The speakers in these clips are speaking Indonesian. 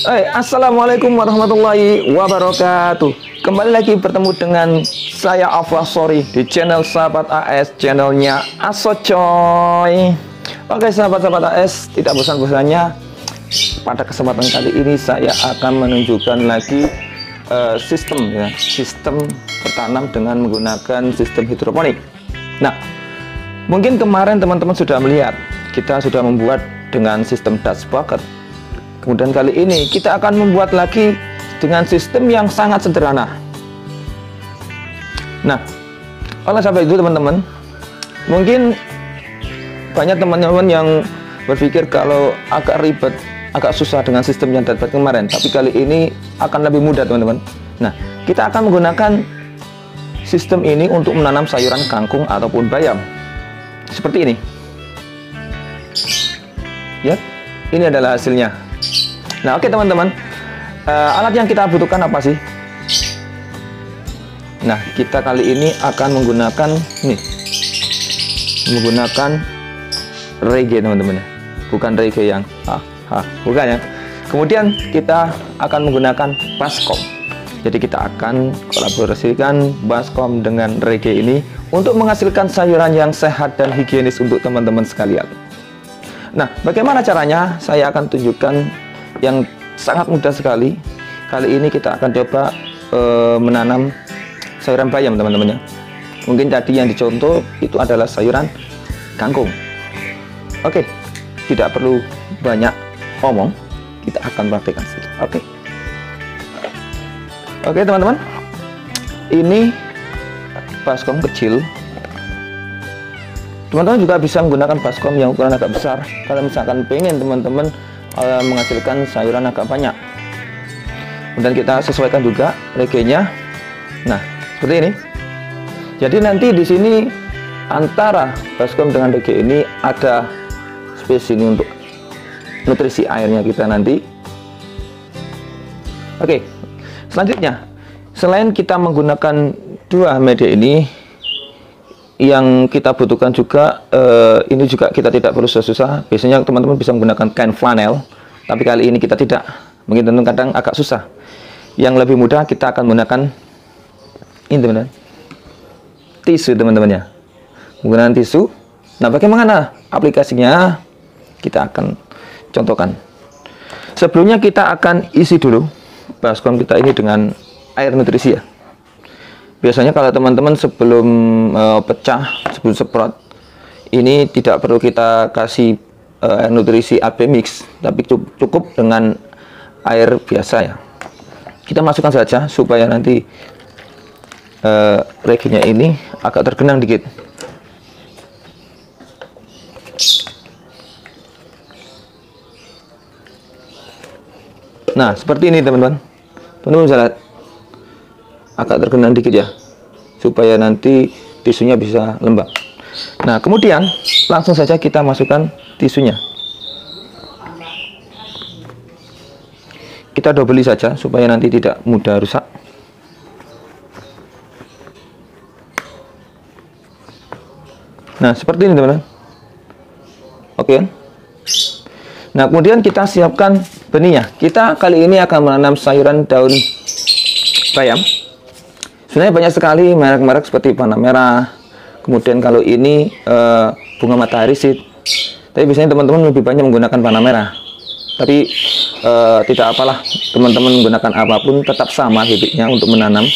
Assalamualaikum warahmatullahi wabarakatuh. Kembali lagi bertemu dengan saya Afwah Sori di channel Sahabat AS, channelnya Asocoy. Oke sahabat-sahabat AS, tidak bosan-bosannya pada kesempatan kali ini saya akan menunjukkan lagi sistem bertanam dengan menggunakan sistem hidroponik. Nah, mungkin kemarin teman-teman sudah melihat kita sudah membuat dengan sistem Dutch bucket. Kemudian kali ini kita akan membuat lagi dengan sistem yang sangat sederhana. Nah, oleh sebab itu teman-teman, mungkin banyak teman-teman yang berpikir kalau agak ribet, agak susah dengan sistem yang Dutch bucket kemarin. Tapi kali ini akan lebih mudah teman-teman. Nah, kita akan menggunakan sistem ini untuk menanam sayuran kangkung ataupun bayam. Seperti ini. Ya, ini adalah hasilnya. Nah, oke teman-teman, alat yang kita butuhkan apa sih? Nah, kita kali ini akan menggunakan reggae teman-teman ya, bukan reggae yang bukan ya. Kemudian kita akan menggunakan baskom. Jadi kita akan kolaborasikan baskom dengan reggae ini untuk menghasilkan sayuran yang sehat dan higienis untuk teman-teman sekalian. Nah, bagaimana caranya? Saya akan tunjukkan yang sangat mudah sekali. Kali ini kita akan coba menanam sayuran bayam teman-teman ya. Mungkin tadi yang dicontoh itu adalah sayuran kangkung. Oke, tidak perlu banyak omong, kita akan praktekkan saja. Oke teman-teman, ini baskom kecil. Teman-teman juga bisa menggunakan baskom yang ukuran agak besar kalau misalkan pengen teman-teman menghasilkan sayuran agak banyak. Kemudian kita sesuaikan juga reggae-nya. Nah, seperti ini. Jadi nanti di sini antara baskom dengan reggae ini ada space ini untuk nutrisi airnya kita nanti. Oke. Selanjutnya, selain kita menggunakan dua media ini, yang kita butuhkan juga ini juga kita tidak perlu susah-susah. Biasanya teman-teman bisa menggunakan kain flanel, tapi kali ini kita tidak. Mungkin teman-teman kadang agak susah. Yang lebih mudah kita akan menggunakan ini teman-teman, tisu teman-teman ya. Menggunakan tisu. Nah, bagaimana aplikasinya? Kita akan contohkan. Sebelumnya kita akan isi dulu baskom kita ini dengan air nutrisi ya. Biasanya kalau teman-teman sebelum pecah, sebelum semprot, ini tidak perlu kita kasih air nutrisi AB mix, tapi cukup dengan air biasa ya. Kita masukkan saja supaya nanti reggae-nya ini agak tergenang dikit. Nah, seperti ini teman-teman. Teman-teman bisa lihat agak tergenang dikit ya, supaya nanti tisunya bisa lembab. Nah, kemudian langsung saja kita masukkan tisunya. Kita dobeli saja supaya nanti tidak mudah rusak. Nah, seperti ini teman-teman. Oke. Nah, kemudian kita siapkan benihnya. Kita kali ini akan menanam sayuran daun bayam. Sebenarnya banyak sekali merek-merek seperti Panamera. Kemudian kalau ini bunga matahari seed. Tapi biasanya teman-teman lebih banyak menggunakan Panamera. Tapi tidak apalah, teman-teman menggunakan apapun tetap sama bibitnya untuk menanam,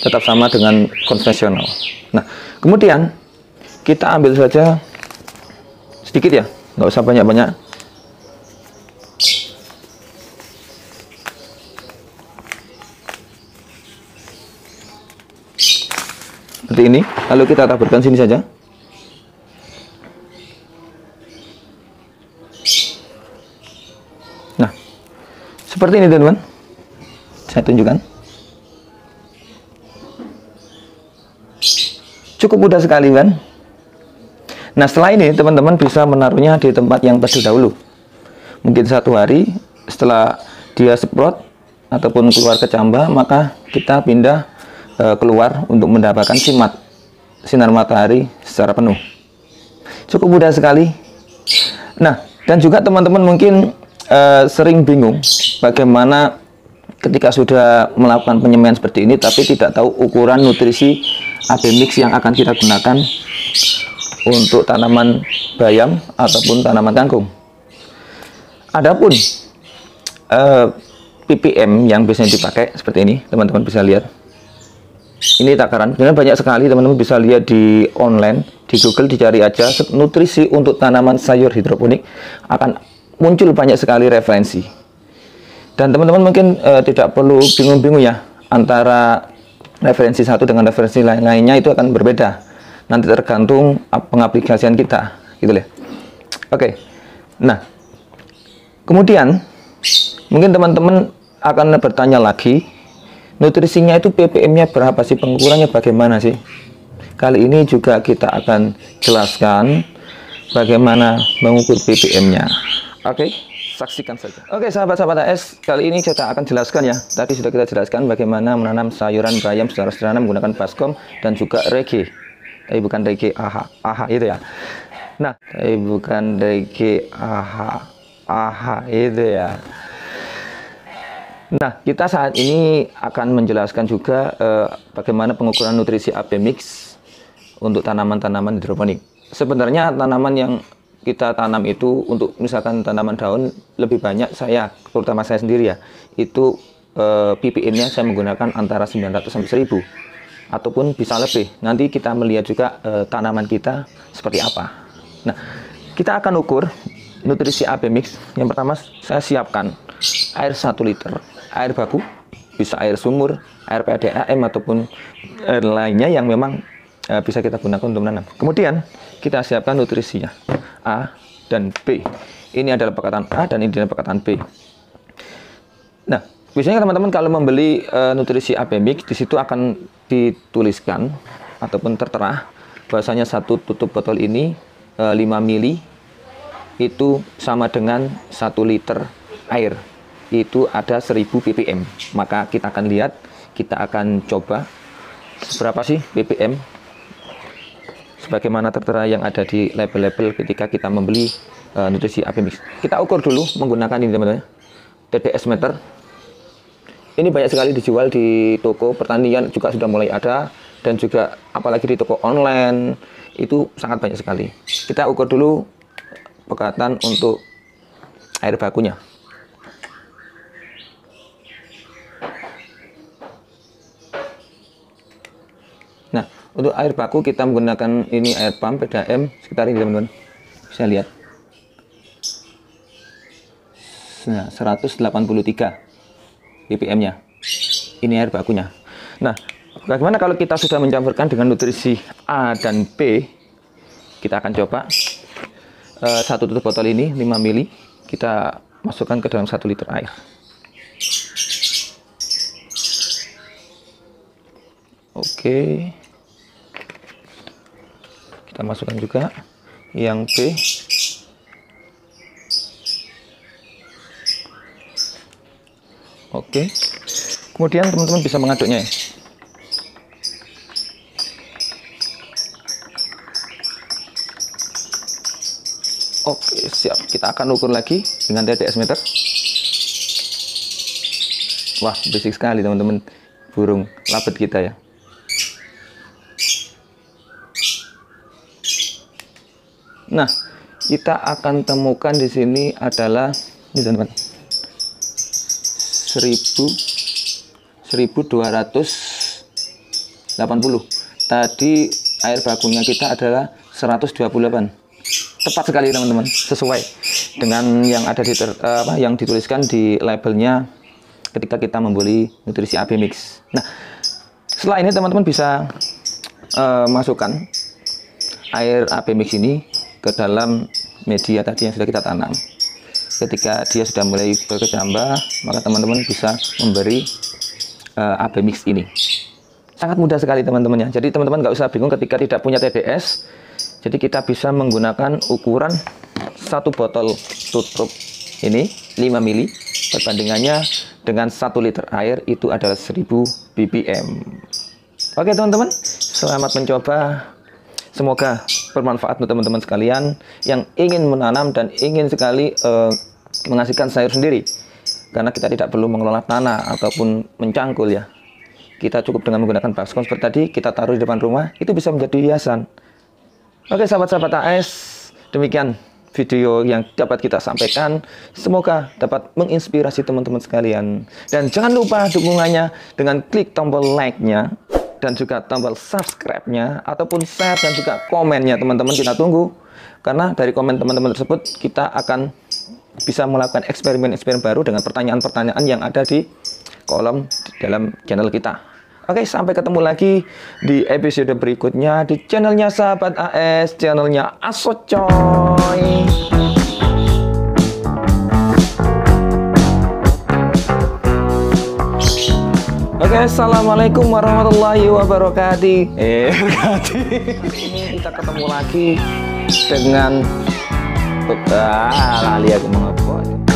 tetap sama dengan konvensional. Nah, kemudian kita ambil saja sedikit ya, nggak usah banyak-banyak. Seperti ini, lalu kita taburkan sini saja. Nah, seperti ini teman-teman. Saya tunjukkan. Cukup mudah sekali kan? Nah, setelah ini teman-teman bisa menaruhnya di tempat yang teduh dahulu. Mungkin 1 hari setelah dia semprot ataupun keluar kecambah, maka kita pindah keluar untuk mendapatkan sinar matahari secara penuh. Cukup mudah sekali. Nah, dan juga teman-teman mungkin sering bingung bagaimana ketika sudah melakukan penyemaian seperti ini tapi tidak tahu ukuran nutrisi AB mix yang akan kita gunakan untuk tanaman bayam ataupun tanaman kangkung. Adapun ppm yang biasanya dipakai seperti ini, teman-teman bisa lihat. Ini takaran, sebenarnya banyak sekali, teman-teman bisa lihat di online, di Google, dicari aja nutrisi untuk tanaman sayur hidroponik, akan muncul banyak sekali referensi. Dan teman-teman mungkin tidak perlu bingung-bingung ya, antara referensi satu dengan referensi lainnya itu akan berbeda. Nanti tergantung pengaplikasian kita, gitu ya. Oke. Nah, kemudian mungkin teman-teman akan bertanya lagi, nutrisinya itu ppm-nya berapa sih, pengukurannya bagaimana sih? Kali ini juga kita akan jelaskan bagaimana mengukur ppm-nya. Oke, saksikan saja. Oke, sahabat-sahabat AS, kali ini kita akan jelaskan ya. Tadi sudah kita jelaskan bagaimana menanam sayuran bayam secara sederhana menggunakan baskom dan juga reggae. Tapi bukan reggae aha itu ya. Nah, tapi bukan reggae aha itu ya. Nah, kita saat ini akan menjelaskan juga bagaimana pengukuran nutrisi AB mix untuk tanaman-tanaman hidroponik. Sebenarnya tanaman yang kita tanam itu untuk misalkan tanaman daun lebih banyak, terutama saya sendiri ya, itu ppm-nya saya menggunakan antara 900 sampai 1000 ataupun bisa lebih. Nanti kita melihat juga tanaman kita seperti apa. Nah, kita akan ukur nutrisi AB mix. Yang pertama saya siapkan air 1 liter, air baku, bisa air sumur, air PDAM ataupun air lainnya yang memang bisa kita gunakan untuk menanam. Kemudian kita siapkan nutrisinya A dan B. Ini adalah perkataan A dan ini adalah perkataan B. Nah, biasanya teman-teman kalau membeli nutrisi AB mix, di situ akan dituliskan ataupun tertera bahwasanya satu tutup botol ini 5 mili itu sama dengan 1 liter air. Itu ada 1000 ppm. Maka kita akan lihat, kita akan coba seberapa sih ppm sebagaimana tertera yang ada di label-label ketika kita membeli nutrisi AB mix. Kita ukur dulu menggunakan ini teman-teman, TDS meter. Ini banyak sekali dijual di toko pertanian, juga sudah mulai ada, dan juga apalagi di toko online itu sangat banyak sekali. Kita ukur dulu pekatan untuk air bakunya. Nah, untuk air baku kita menggunakan ini air pump PDAM sekitar ini teman-teman, bisa lihat. Nah, 183 ppm-nya. Ini air bakunya. Nah, bagaimana kalau kita sudah mencampurkan dengan nutrisi A dan B? Kita akan coba satu tutup botol ini 5 mili kita masukkan ke dalam 1 liter air. Oke. Kita masukkan juga yang B. Oke. Kemudian teman-teman bisa mengaduknya ya. Oke, siap. Kita akan ukur lagi dengan TDS meter. Wah, basic sekali teman-teman. Burung labet kita ya. Nah, kita akan temukan di sini adalah ini teman-teman. 1280. Tadi air bakunya kita adalah 128. Tepat sekali teman-teman, sesuai dengan yang ada di yang dituliskan di labelnya ketika kita membeli nutrisi AB mix. Nah, setelah ini teman-teman bisa masukkan air AB mix ini ke dalam media tadi yang sudah kita tanam. Ketika dia sudah mulai berkecambah, maka teman-teman bisa memberi AB mix ini. Sangat mudah sekali teman-teman ya. Jadi teman-teman nggak usah bingung ketika tidak punya TDS. Jadi kita bisa menggunakan ukuran satu botol tutup ini 5 mili. Perbandingannya dengan 1 liter air itu adalah 1000 ppm. Oke teman-teman, selamat mencoba. Semoga bermanfaat untuk teman-teman sekalian yang ingin menanam dan ingin sekali menghasilkan sayur sendiri, karena kita tidak perlu mengelola tanah ataupun mencangkul ya. Kita cukup dengan menggunakan baskom seperti tadi, kita taruh di depan rumah, itu bisa menjadi hiasan. Oke sahabat-sahabat AS, demikian video yang dapat kita sampaikan. Semoga dapat menginspirasi teman-teman sekalian. Dan jangan lupa dukungannya dengan klik tombol like-nya dan juga tombol subscribe-nya ataupun share dan juga komennya teman-teman, kita tunggu. Karena dari komen teman-teman tersebut kita akan bisa melakukan eksperimen-eksperimen baru dengan pertanyaan-pertanyaan yang ada di kolom di dalam channel kita. Oke, sampai ketemu lagi di episode berikutnya di channelnya Sahabat AS, channelnya Asocoy. Oke, assalamualaikum warahmatullahi wabarakatuh. Ini kita ketemu lagi dengan lali aku mau apa?